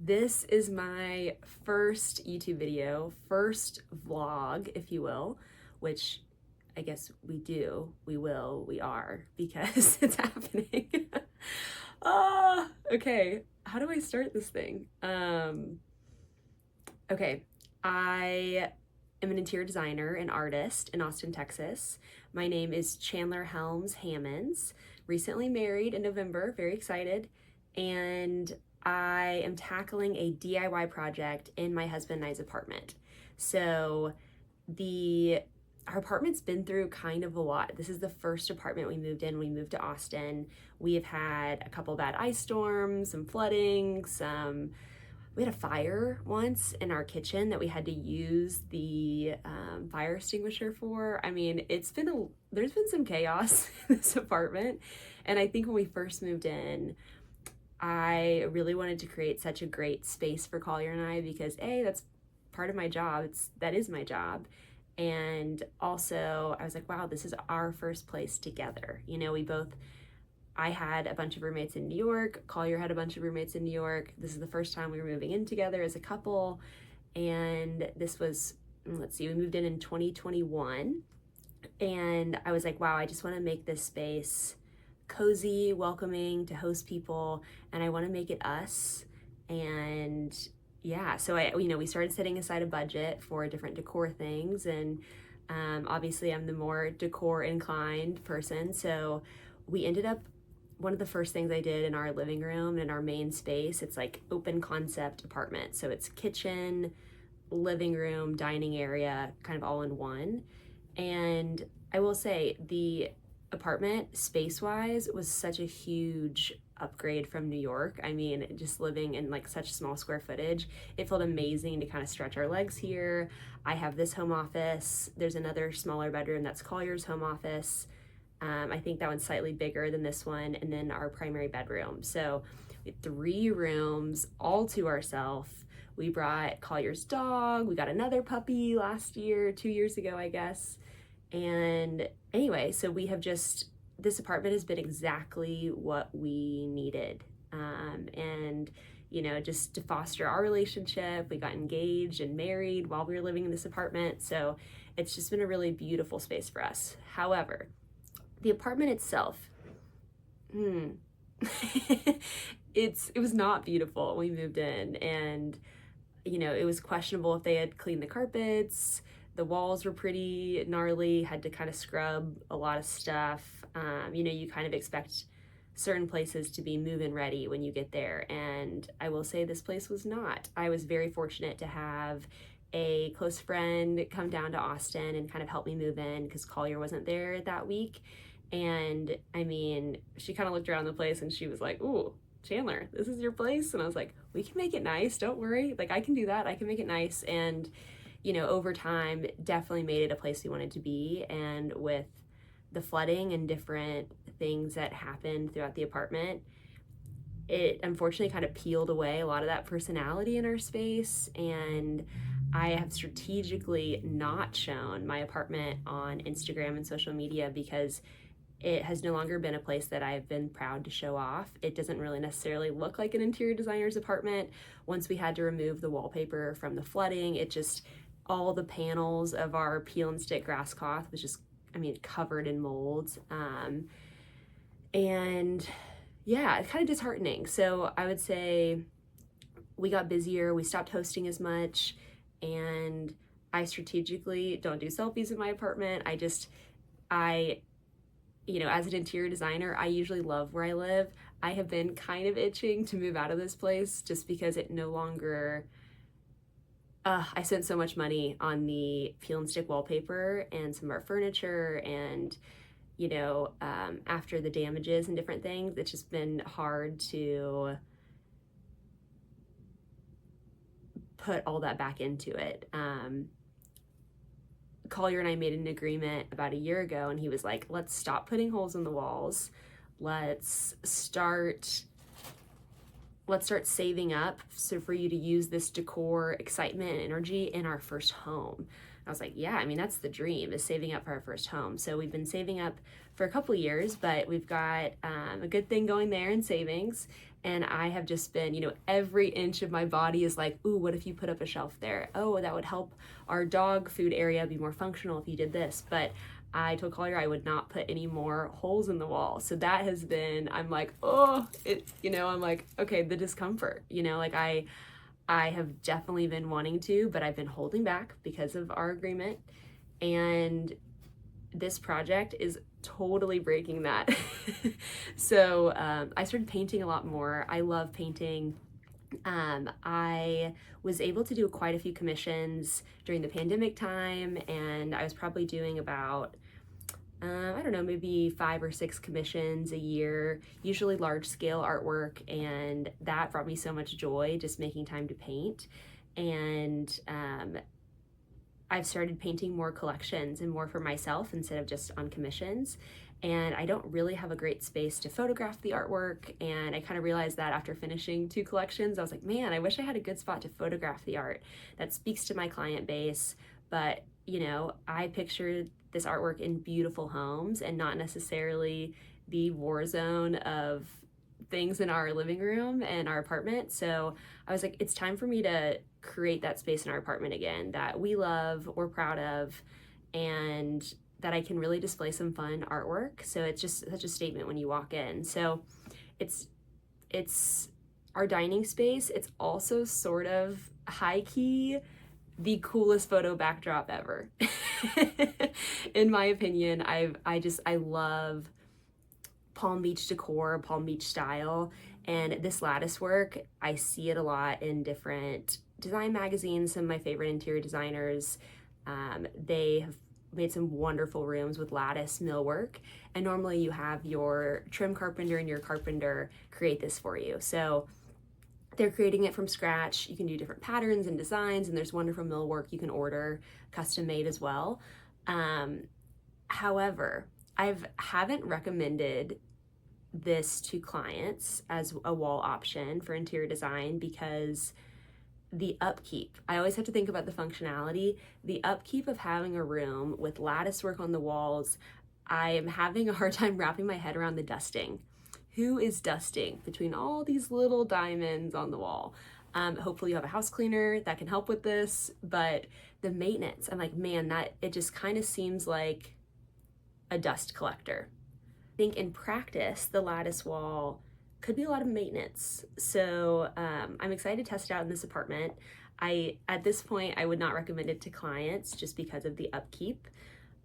This is my first YouTube video, first vlog, if you will, which I guess we are, because it's happening. Okay, how do I start this thing? Okay, I am an interior designer and artist in Austin, Texas. My name is Chandler Helms Hammonds. Recently married in November, very excited. And I am tackling a DIY project in my husband and I's apartment. So our apartment's been through kind of a lot. This is the first apartment we moved in. We moved to Austin. We have had a couple bad ice storms, some flooding, we had a fire once in our kitchen that we had to use the fire extinguisher for. I mean, there's been some chaos in this apartment. And I think when we first moved in, I really wanted to create such a great space for Collier and I because that's part of my job. That is my job. And also I was like, wow, this is our first place together. I had a bunch of roommates in New York. Collier had a bunch of roommates in New York. This is the first time we were moving in together as a couple. And this was, we moved in 2021. And I was like, wow, I just want to make this space cozy, welcoming to host people. And I want to make it us. And yeah, so we started setting aside a budget for different decor things. And obviously I'm the more decor inclined person. So we ended up, one of the first things I did in our living room, in our main space, it's like open concept apartment. So it's kitchen, living room, dining area, kind of all in one. And I will say the apartment space-wise was such a huge upgrade from New York. I mean, just living in like such small square footage, it felt amazing to kind of stretch our legs here. I have this home office. There's another smaller bedroom that's Collier's home office. I think that one's slightly bigger than this one, and then our primary bedroom. So we had 3 rooms all to ourselves. We brought Collier's dog. We got another puppy last year, 2 years ago, I guess. And anyway, so this apartment has been exactly what we needed. And just to foster our relationship, we got engaged and married while we were living in this apartment. So it's just been a really beautiful space for us. However, the apartment itself, it was not beautiful when we moved in, and it was questionable if they had cleaned the carpets. The walls were pretty gnarly, had to kind of scrub a lot of stuff. You kind of expect certain places to be move-in ready when you get there, and I will say this place was not. I was very fortunate to have a close friend come down to Austin and kind of help me move in because Collier wasn't there that week. And I mean, she kind of looked around the place and she was like, "Ooh, Chandler, this is your place?" And I was like, "We can make it nice, don't worry. Like, I can do that. I can make it nice." And over time, definitely made it a place we wanted to be. And with the flooding and different things that happened throughout the apartment, it unfortunately kind of peeled away a lot of that personality in our space. And I have strategically not shown my apartment on Instagram and social media because it has no longer been a place that I've been proud to show off. It doesn't really necessarily look like an interior designer's apartment. Once we had to remove the wallpaper from the flooding, all the panels of our peel and stick grass cloth was just, covered in molds. And yeah, it's kind of disheartening. So I would say we got busier, we stopped hosting as much, and I strategically don't do selfies in my apartment. As an interior designer, I usually love where I live. I have been kind of itching to move out of this place just because it no longer, I spent so much money on the peel and stick wallpaper and some of our furniture, and after the damages and different things, it's just been hard to put all that back into it. Collier and I made an agreement about a year ago, and he was like, "Let's stop putting holes in the walls. Let's start saving up so for you to use this decor, excitement, and energy in our first home." I was like, yeah, that's the dream, is saving up for our first home. So we've been saving up for a couple of years, but we've got a good thing going there in savings. And I have just been, you know, every inch of my body is like, ooh, what if you put up a shelf there? Oh, that would help our dog food area be more functional if you did this. But I told Collier I would not put any more holes in the wall. So that has been, I'm like, oh, I'm like, okay, the discomfort, like I have definitely been wanting to, but I've been holding back because of our agreement. And this project is totally breaking that. So I started painting a lot more. I love painting. I was able to do quite a few commissions during the pandemic time, and I was probably doing about I don't know, maybe 5 or 6 commissions a year, usually large scale artwork, and that brought me so much joy, just making time to paint. And I've started painting more collections and more for myself instead of just on commissions. And I don't really have a great space to photograph the artwork. And I kind of realized that after finishing 2 collections, I was like, man, I wish I had a good spot to photograph the art that speaks to my client base. But, I picture this artwork in beautiful homes and not necessarily the war zone of things in our living room and our apartment. So I was like, it's time for me to create that space in our apartment again that we love, we're proud of, and that I can really display some fun artwork. So it's just such a statement when you walk in. So it's our dining space. It's also sort of high key the coolest photo backdrop ever. In my opinion, I love Palm Beach decor, Palm Beach style, and this lattice work, I see it a lot in different design magazines. Some of my favorite interior designers, they have made some wonderful rooms with lattice millwork, and normally you have your trim carpenter and your carpenter create this for you. So they're creating it from scratch. You can do different patterns and designs, and there's wonderful millwork you can order custom made as well. However, I haven't recommended this to clients as a wall option for interior design because the upkeep, I always have to think about the functionality. The upkeep of having a room with lattice work on the walls, I am having a hard time wrapping my head around the dusting. Who is dusting between all these little diamonds on the wall? Hopefully you have a house cleaner that can help with this, but the maintenance, I'm like, man, that it just kind of seems like a dust collector. I think in practice, the lattice wall could be a lot of maintenance. So I'm excited to test it out in this apartment. At this point, I would not recommend it to clients just because of the upkeep.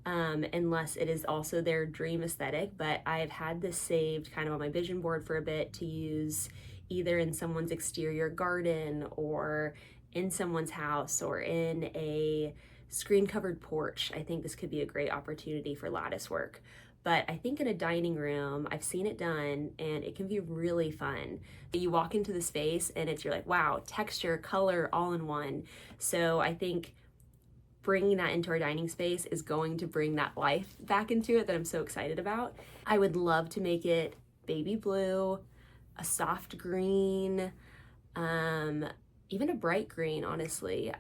Unless it is also their dream aesthetic, but I've had this saved kind of on my vision board for a bit to use either in someone's exterior garden or in someone's house or in a screen covered porch. I think this could be a great opportunity for lattice work. But I think in a dining room, I've seen it done and it can be really fun. You walk into the space and you're like, wow, texture, color, all in one. So I think bringing that into our dining space is going to bring that life back into it that I'm so excited about. I would love to make it baby blue, a soft green, even a bright green, honestly.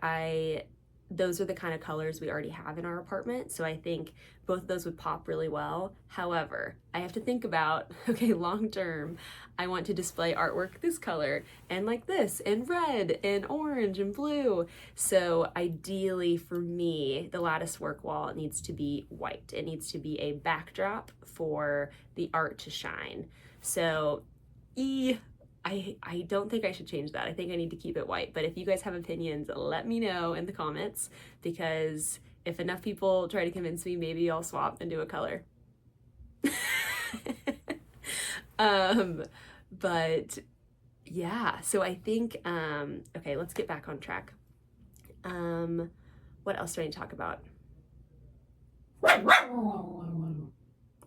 Those are the kind of colors we already have in our apartment, so I think both of those would pop really well. However, I have to think about, okay, long term, I want to display artwork this color and like this and red and orange and blue. So ideally for me, the lattice work wall needs to be white. It needs to be a backdrop for the art to shine. So I don't think I should change that. I think I need to keep it white. But if you guys have opinions, let me know in the comments, because if enough people try to convince me, maybe I'll swap and do a color. But yeah, so I think, okay, let's get back on track. What else do I need to talk about?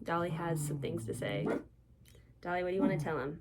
Dolly has some things to say. Dolly, what do you want to tell him?